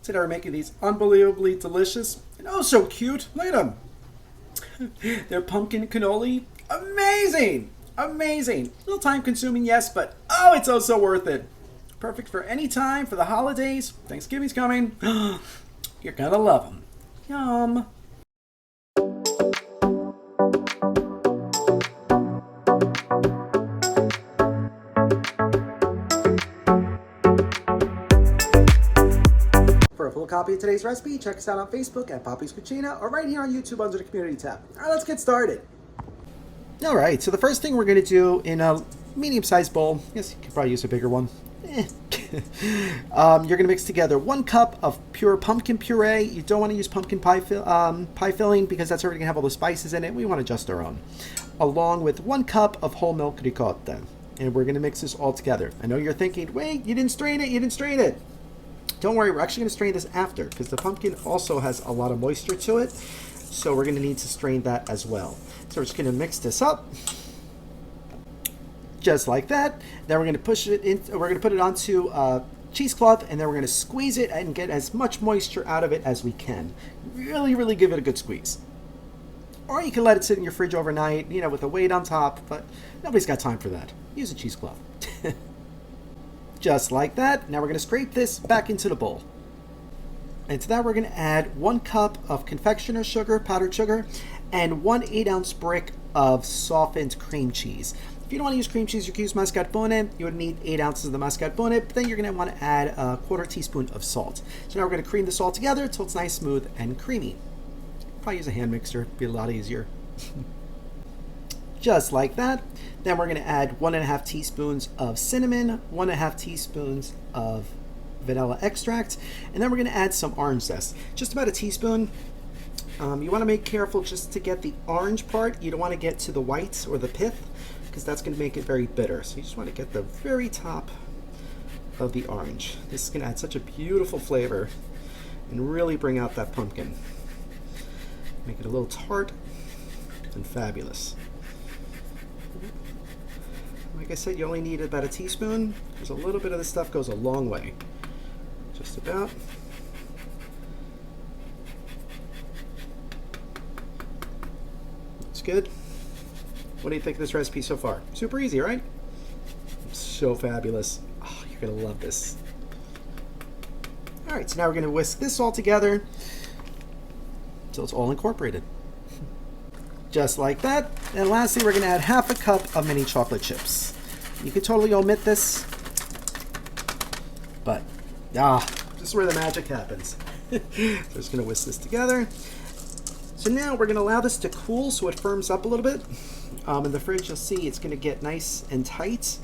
Today we're making these unbelievably delicious and oh so cute. Look at them. They're pumpkin cannoli. Amazing! Amazing. A little time consuming, yes, but oh, it's oh so worth it. Perfect for any time, for the holidays. Thanksgiving's coming. You're gonna love them. Yum. For a full copy of today's recipe, check us out on Facebook at Poppy's Cucina or right here on YouTube under the community tab. All right, let's get started. All right, so the first thing we're going to do in a medium-sized bowl, yes, you could probably use a bigger one. You're going to mix together 1 cup of pure pumpkin puree. You don't want to use pumpkin pie filling because that's already going to have all the spices in it. We want to adjust our own. Along with 1 cup of whole milk ricotta. And we're going to mix this all together. I know you're thinking, wait, you didn't strain it, you didn't strain it. Don't worry, we're actually going to strain this after because the pumpkin also has a lot of moisture to it. So we're going to need to strain that as well. So we're just going to mix this up. Just like that. Then we're going to push it in. We're going to put it onto a cheesecloth and then we're going to squeeze it and get as much moisture out of it as we can. Really, really give it a good squeeze. Or you can let it sit in your fridge overnight, you know, with a weight on top, but nobody's got time for that. Use a cheesecloth. Just like that. Now we're going to scrape this back into the bowl. And to that we're going to add 1 cup of confectioner's sugar, powdered sugar, and 1 8-ounce brick of softened cream cheese. If you don't want to use cream cheese, you can use mascarpone. You would need 8 ounces of the mascarpone, but then you're going to want to add a 1/4 teaspoon of salt. So now we're going to cream this all together until it's nice, smooth, and creamy. Probably use a hand mixer, it'd be a lot easier. Just like that. Then we're going to add 1.5 teaspoons of cinnamon, 1.5 teaspoons of vanilla extract, and then we're going to add some orange zest. Just about a teaspoon. You want to make careful just to get the orange part. You don't want to get to the white or the pith because that's going to make it very bitter. So you just want to get the very top of the orange. This is going to add such a beautiful flavor and really bring out that pumpkin. Make it a little tart and fabulous. Like I said, you only need about a teaspoon because a little bit of this stuff goes a long way. Just about. That's good. What do you think of this recipe so far? Super easy, right? So fabulous. Oh, you're going to love this. All right, so now we're going to whisk this all together until it's all incorporated. Just like that. And lastly, we're going to add 1/2 cup of mini chocolate chips. You could totally omit this, but this is where the magic happens. So we're just going to whisk this together. So now we're going to allow this to cool so it firms up a little bit. In the fridge, you'll see it's going to get nice and tight.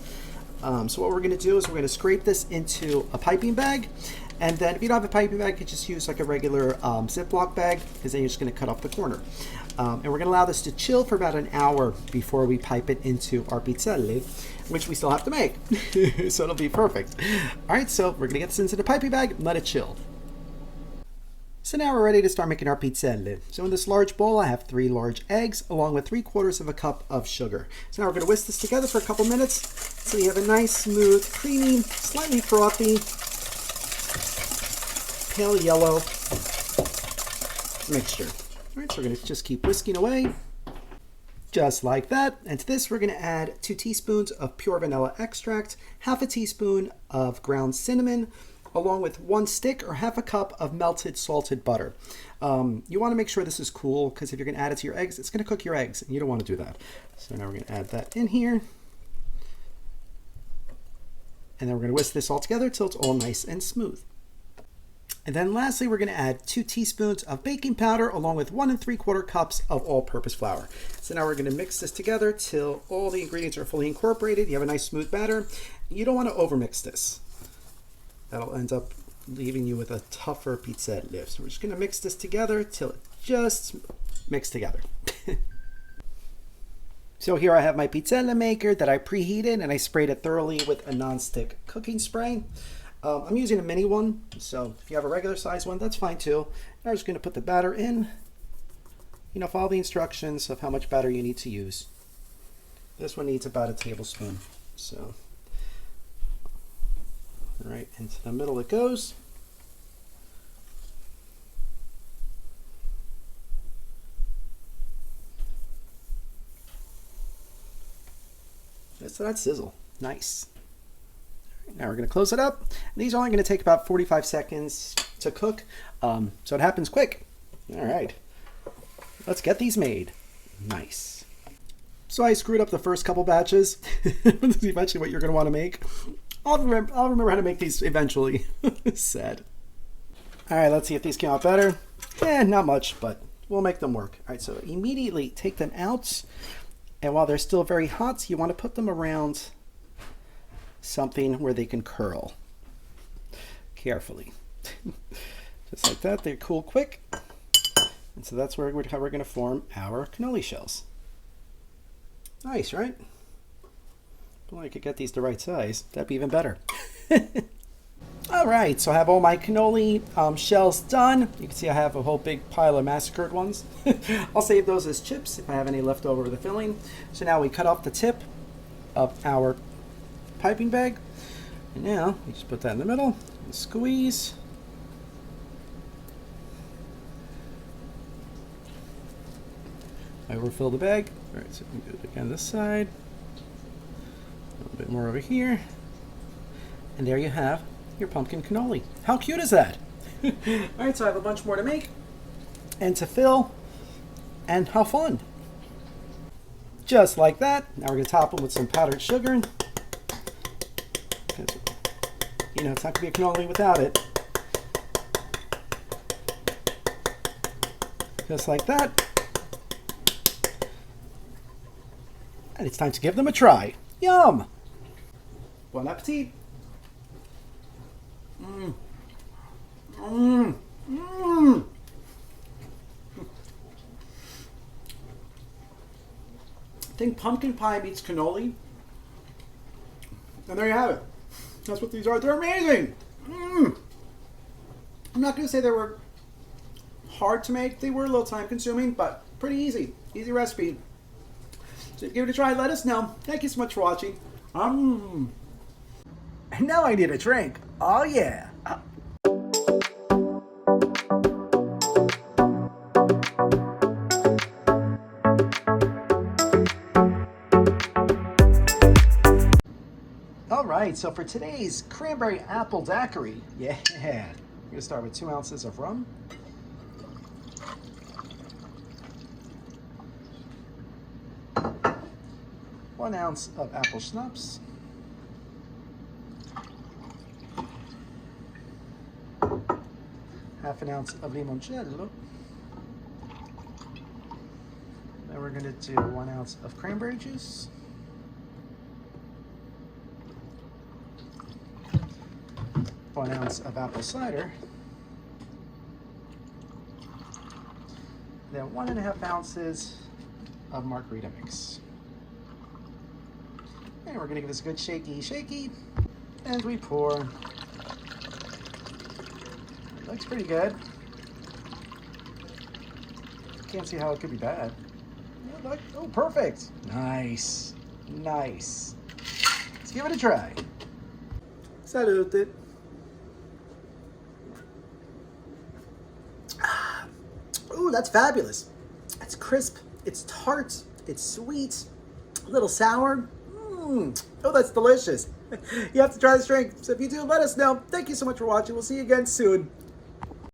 So what we're going to do is we're going to scrape this into a piping bag. And then if you don't have a piping bag, you can just use like a regular Ziploc bag because then you're just going to cut off the corner. And we're going to allow this to chill for about an hour before we pipe it into our pizzelle, which we still have to make. So it'll be perfect. All right, so we're going to get this into the piping bag and let it chill. So now we're ready to start making our pizzelle. So in this large bowl, I have 3 large eggs along with 3/4 cup of sugar. So now we're going to whisk this together for a couple minutes so you have a nice, smooth, creamy, slightly frothy, pale yellow mixture. All right, so we're going to just keep whisking away. Just like that. And to this, we're going to add 2 teaspoons of pure vanilla extract, 1/2 teaspoon of ground cinnamon, along with 1 stick or 1/2 cup of melted salted butter. You want to make sure this is cool because if you're going to add it to your eggs, it's going to cook your eggs, and you don't want to do that. So now we're going to add that in here. And then we're going to whisk this all together until it's all nice and smooth. And then lastly, we're going to add 2 teaspoons of baking powder along with 1 3/4 cups of all-purpose flour. So now we're going to mix this together till all the ingredients are fully incorporated. You have a nice smooth batter. You don't want to overmix this. That'll end up leaving you with a tougher pizzelle. So we're just going to mix this together till it just mixed together. So here I have my pizzelle maker that I preheated and I sprayed it thoroughly with a non-stick cooking spray. I'm using a mini one, so if you have a regular size one, that's fine too. Now I'm just going to put the batter in. You know, follow the instructions of how much batter you need to use. This one needs about a tablespoon. So, right into the middle it goes. Listen to that sizzle. Nice. Now we're going to close it up. These are only going to take about 45 seconds to cook, so it happens quick. All right, let's get these made. Nice. So I screwed up the first couple batches. This is eventually what you're going to want to make. I'll remember how to make these eventually. Sad. All right, let's see if these came out better. Not much, but we'll make them work. All right, so immediately take them out, and while they're still very hot, you want to put them around something where they can curl carefully. Just like that. They cool quick. And so that's how we're going to form our cannoli shells. Nice, right? If I could get these the right size, that'd be even better. All right, so I have all my cannoli shells done. You can see I have a whole big pile of massacred ones. I'll save those as chips if I have any left over the filling. So now we cut off the tip of our piping bag, and now we just put that in the middle and squeeze. I overfill the bag. All right, so we can do it again this side, a little bit more over here, and there you have your pumpkin cannoli. How cute is that? All right, so I have a bunch more to make and to fill, and how fun. Just like that. Now we're going to top them with some powdered sugar. You know, it's not going to be a cannoli without it. Just like that. And it's time to give them a try. Yum! Bon appetit! Mmm. Mmm. Mmm. I think pumpkin pie meets cannoli. And there you have it. That's what these are. They're amazing. I'm not going to say they were hard to make. They were a little time consuming, but pretty easy. Easy recipe. So if you give it a try, let us know. Thank you so much for watching. And now I need a drink. Oh yeah. All right, so for today's cranberry apple daiquiri, we're gonna start with 2 ounces of rum. One ounce of apple schnapps. Half an ounce of limoncello. Then we're gonna do 1 ounce of cranberry juice. One ounce of apple cider, then 1.5 ounces of margarita mix. And we're gonna give this a good shaky as we pour. It looks pretty good. Can't see how it could be bad. Oh, perfect. Nice. Let's give it a try. Salute. Ooh, that's fabulous. It's crisp, it's tart, it's sweet, a little sour. Oh, that's delicious. You have to try this drink. So if you do, let us know. Thank you so much for watching. We'll see you again soon.